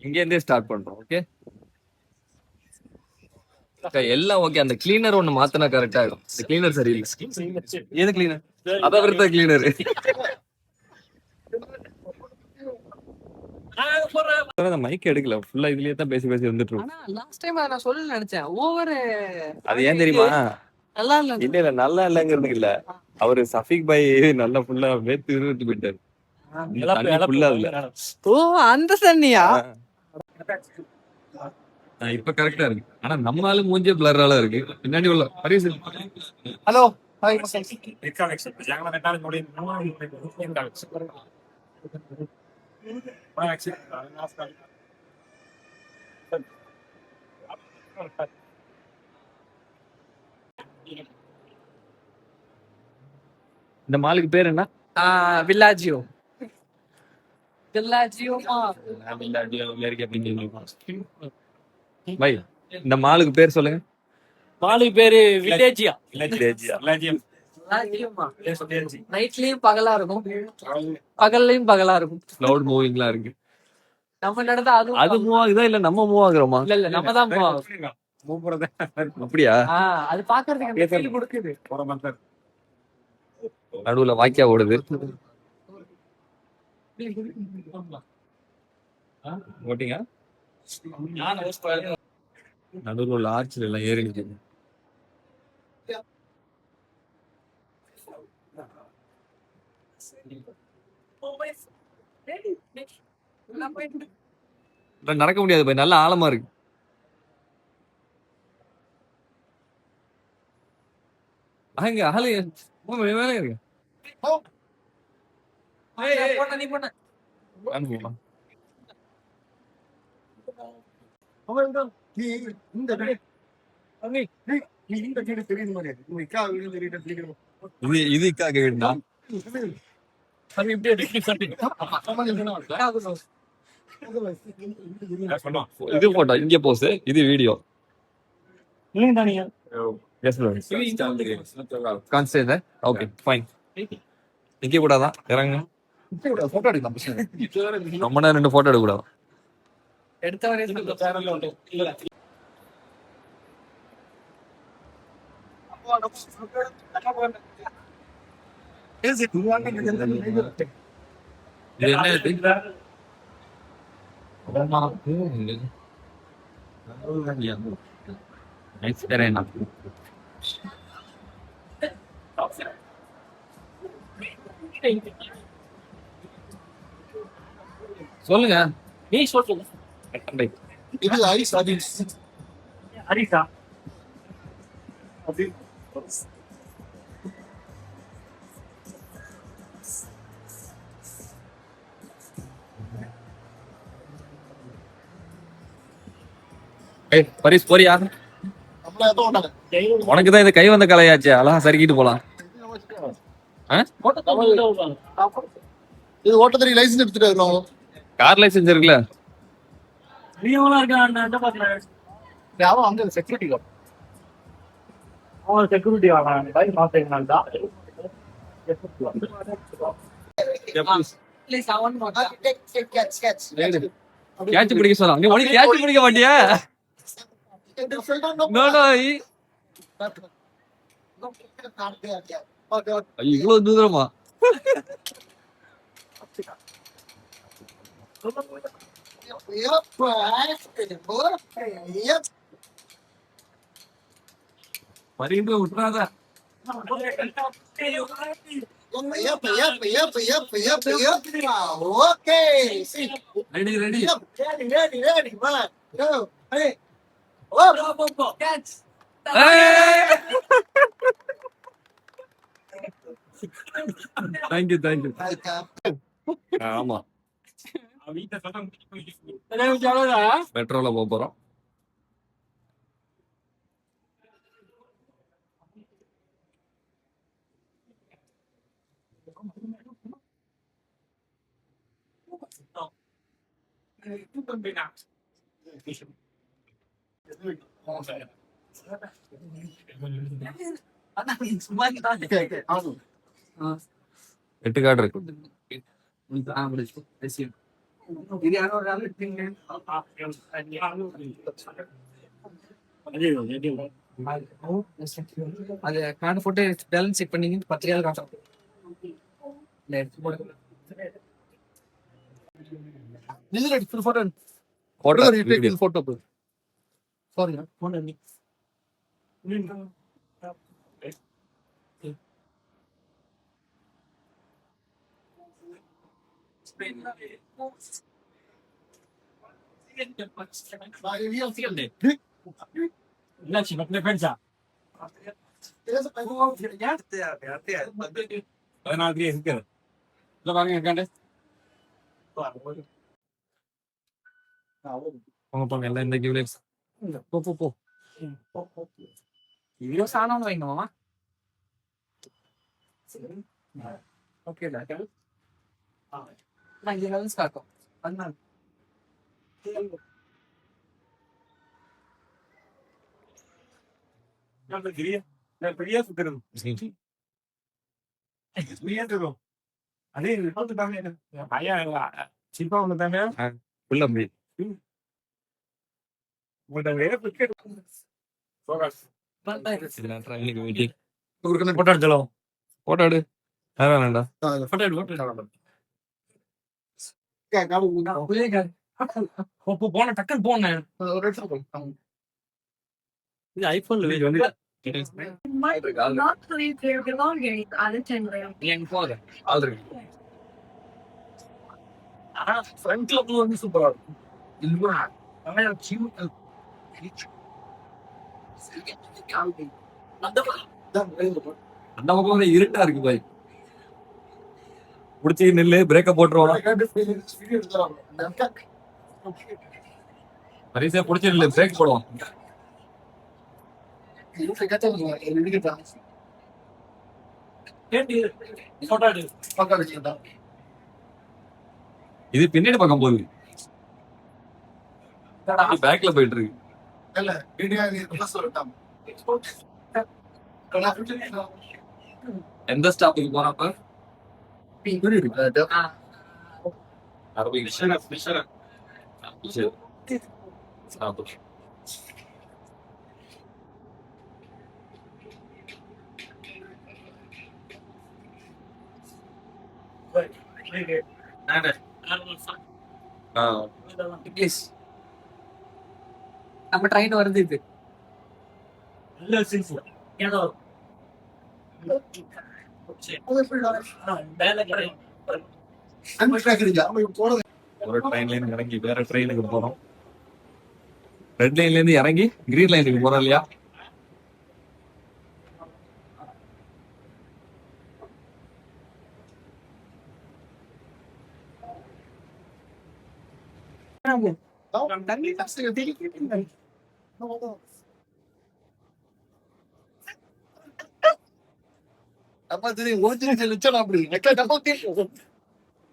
இங்க இருந்தே ஸ்டார்ட் பண்றோம். ஓகே எல்லாம் ஓகே. அந்த கிளீனர் ஒண்ணு மாத்தினா கரெக்டா ஆயிடும். இந்த கிளீனர் சரியில்லை. எது கிளீனர்? அதான் விருத்த கிளீனர். மைக் எடுக்கல, ஃபுல்லா இதுலயே தான் பேசி பேசி வந்துட்டு இருக்கோம். ஆனா லாஸ்ட் டைம் நான் சொல்ல நினைச்சேன் ஓவர். அது ஏன் தெரியுமா? நல்லா இல்ல. இல்ல நல்லா இல்லங்கிறது இல்ல, அவரு சஃபிக் பாய் நல்லா ஃபுல்லா வேத்து விட்டு போயிட்டாரு. ஃபுல்லா இல்ல. ஓ அந்த தண்ணியா? இப்ப கரெக்டா இருக்கு. ஆனா நம்மளால மூஞ்சே பிளரால இருக்கு. பின்னாடி உள்ள ஹரிஸ். Hello hi. இந்த மாலுக்கு பேர் என்ன? வில்லாஜியோ. பை இந்த மாலுக்கு பேர் சொல்லுங்க. மாலுக்கு பேரு வில்லேஜியா. வில்லேஜியா. நைட்லயும் பகலா இருக்கும், பகல்லையும் பகலா இருக்கும். கிளவுட் மூவிங்லாம் இருக்கு. நம்ம நடந்தா அது மூவ் ஆகுதா இல்ல நம்ம மூவ் ஆகுறோமா? இல்ல நம்ம தான் மூவ் ஆகும். அப்படியா? அது பாக்குறதுக்கு ஃபீல் கொடுக்குது. நடுவுல வாக்கியா ஓடுது. ஓட்டிங்க நடுவுல உள்ள ஆர்ச்சில் எல்லாம் ஏறி நிக்குது. நடக்க முடியாது போய், நல்ல ஆழமா இருக்கு. அங்க அகல மேல இருக்கு. நீ பண்ண இது இக்காக வீடுனா இது போட்டோ, இங்க போஸ், இது வீடியோ. Okay fine. நிக்க கூடாதா? இறங்க. ரொம்ப நேரம் 2 போட்டோ எடுக்க கூடாது. எடுத்தவரே இது என்ன இது? சொல்லுங்க. நீ சொல்லுங்க. இது ஹரிஸ். ஹரிசா பரிஸ் போறியா? உனக்கு தான் இந்த கை வந்த கலையாச்சு, அழகா சறுக்கிட்டு போலாம். இது ஓட்டத்தறி லைசன்ஸ் எடுத்துட்டு இருக்கோம். கார் லைசன்ஸ் இருக்குல்ல? அவன் அங்க செக்யூரிட்டி கார்டு. அவன் செக்யூரிட்டி வாங்க பை மாத்தேங்கடா. ப்ளீஸ் அவன் கேட்ச் பிடிக்க சொல்றான். நீ உனக்கு கேட்ச் பிடிக்க மாட்டியா? No no. இவ்வளவு தூரமா? மறிந்து விட்டுறாத. Ready ready. Thank you thank you. ஆமா மெட்ரோல போறோம். எட்டு கார்டு இருக்கு. இது யாரோ ஒரு ஆள் இருக்கீங்க. அது கார்டு போட்டு பேலன்ஸ் செக் பண்ணீங்க 10,000 காட்டும். இல்ல எடுத்து போடுங்க. நீங்க ready full photo Photo, you take video. full photo bro. Sorry phone நீ போங்க எல்லாம் இந்த கிவ்லேஸ். போ. வீடியோ சாணம்னு வைங்க மாமா. ஓகே டா. நான் இங்க லென்ஸ் காட்டும். அண்ணா. உள்ள போய். இதெல்லாம் ட்ரைனிங் மீட்டிங். போட்டோ எடுத்தலாம் போட்டோ எடு. வேற வேண்டாம்டா. போட்டோ எடு போன டக்கன் போனேன். ஒரு நிமிஷம் இது ஐபோன்ல வீடியோ வந்து might not leave their belongings unattended. எங்க போகுது. ஆல்ரெடி. ஆனா ஃப்ரண்ட்ல வந்து சூப்பரா இருக்கும் இல்ல ஆனா கியூட் அந்த பக்கம் வந்து இருட்டா இருக்கு பாய். புடிச்சி நில்லு, பிரேக்க போட்டுருவான். பரிசா புடிச்சி நில்லு, பிரேக் போடுவான். இது பின்னாடி பக்கம் போகுது. பேக்ல போயிட்டு இருக்கு. எந்த ஸ்டாப்புக்கு போனப்ப அரபிக் ஸ்டாப். ப்ளீஸ். நம்ம ட்ரெயின் வருது இது. ஒரு ட்ரெயின்ல இருந்து இறங்கி வேற ட்ரெயினுக்கு போறோம். ரெட் லைன்ல இருந்து இறங்கி கிரீன் லைனுக்கு போறோம் இல்லையா?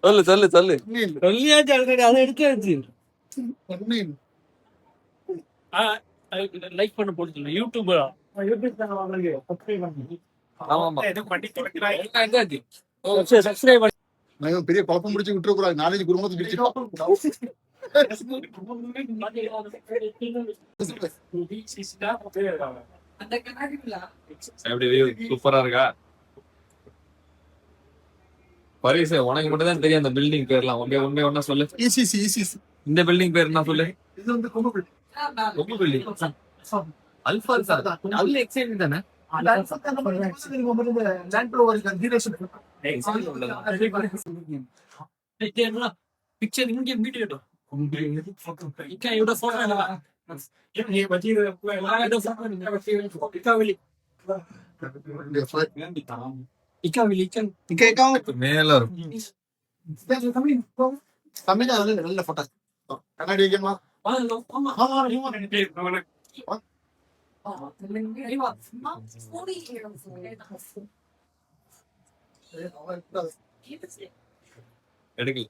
சொல்லு சொல்லியாச்சு ஆல்ரெடி. அதை எடுத்தாச்சு. லைக் பண்ண போட்டு யூடியூபர் சப்ஸ்கிரைப் பெரிய குழப்பம் முடிச்சு விட்டுற கூடாது. நாலேஜ் குடும்பத்தை பிடிச்சிடும். எப்படி வியூ சூப்பரா இருக்கா? பரிசு உனக்கு மட்டும் தான் தெரியும் அந்த பில்டிங் பேர்லாம். உண்மை ஒண்ணா சொல்லு. இந்த பில்டிங் பேர் என்ன சொல்லு? இது வந்து கொம்பு ரொம்ப பில்டிங். Alpha sir. அதுல எக்ஸைட்டிங் தானே? பிக்சர் இங்க வீடியோ இக்கா போட்டோ மேல இருக்கும். தமிழ் நல்ல போட்டோ கண்ணாடி வைக்கணுமா? எடுக்கல.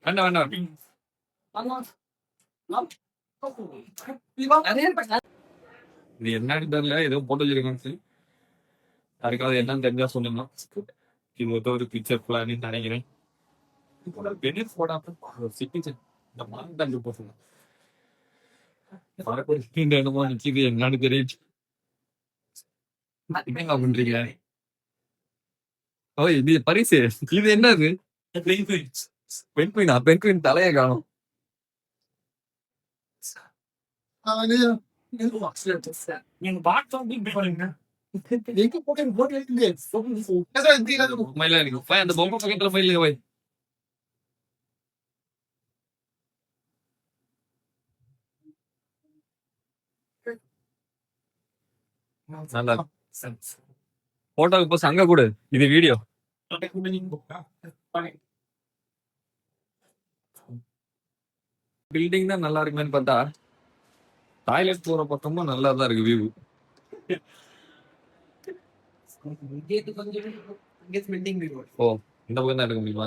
வேண்டாம். இது என்னன்னு தெரியல, ஏதோ போட்டு வச்சிருக்காங்க. யாருக்காவது என்னன்னு தெரிஞ்சா சொல்லுங்க. இது ஏதோ ஒரு பிக்சர் பிளான்னு நினைக்கிறேன். பெனிஃபிட் போடாம சிட்டிசன் இந்த மாதிரி தான் போட்டுருங்க. இந்த இடமா நிக்குது என்னன்னு தெரியும். என்னங்க பண்றீங்க? ஓ இது பரிசு. இது என்னது? பெண்குயினா? பெண்குயின் தலையை காணும். நீங்க பார்த்தோம் பாருங்க. உண்மையில எனக்கு போய் அந்த பொம்மை பக்கத்துல போய் இல்லைங்க போய். நல்லா போட்டோக்கு போய் அங்க கூட இது வீடியோ. பில்டிங் தான் நல்லா இருக்குமேன்னு பார்த்தா டாய்லெட் போற பக்கமும் நல்லா தான் இருக்கு வியூ. ஓ இந்த பக்கம் தான் எடுக்க முடியுமா?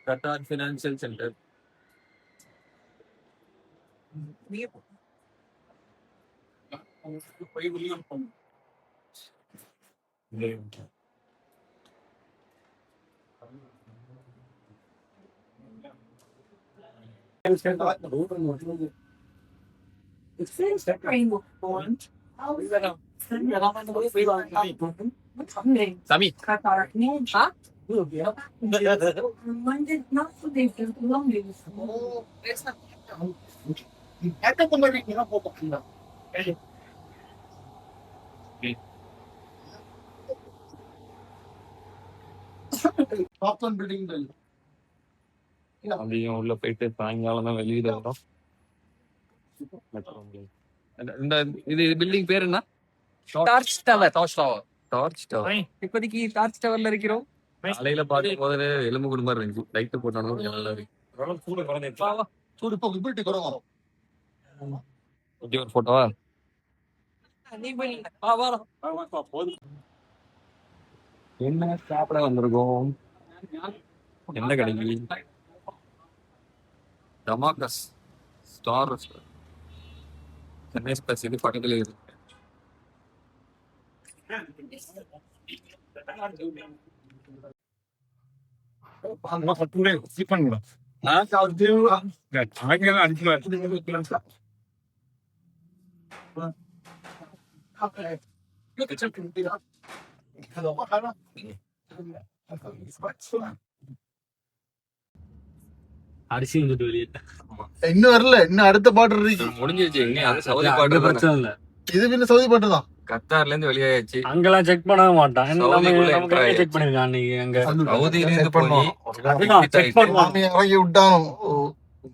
Qatar financial centre. சாமி அப்படியும் உள்ள போயிட்டு சாயங்காலம் தான் வெளியில வரும். இந்த இது பில்டிங் பேர் என்ன? Torch tower. Torch tower. இப்போதைக்கு டார்ச் டவர்ல இருக்கிறோம். காலையில பார்க்கும் போது எலும்பு குடும்பம் இருந்துச்சு. லைட் போட்டாலும் நல்லா இருக்கு. ஓகே ஒரு போட்டோவா? என்ன சாப்பிட வந்திருக்கோம்? என்ன கடைக்கு? டமாக்கஸ் ஸ்டார் ரெஸ்டாரண்ட். சென்னை ஸ்பெஷல் இது பக்கத்துல இருக்கு. அரிசி வந்துட்டு வெளியே இன்னும் வரல, இன்னும் அடுத்த பாட்டு இருக்கு. முடிஞ்சிருச்சு. இனி அது சவுதி பாட்டு தானே. பிரச்சனை இல்ல. இது பின்ன சவுதி பாட்டு தான். கத்தார்ல இருந்து வெளியாச்சு. அங்கெல்லாம் செக் பண்ணவே மாட்டான். சவுதிக்குள்ள நமக்கு enter செக் பண்ணிருக்கான் அன்னைக்கு அங்க. சவுதியில இருந்து check பண்ணுவோம். அதுதான் check பண்ணுவான். மாமி இறங்கி விட்டானோ.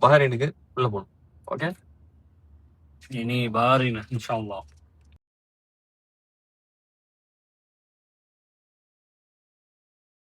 பஹ்ரைனுக்கு உள்ள போகணும். ஓகே இனி பாரின் இன்ஷா அல்லாஹ்.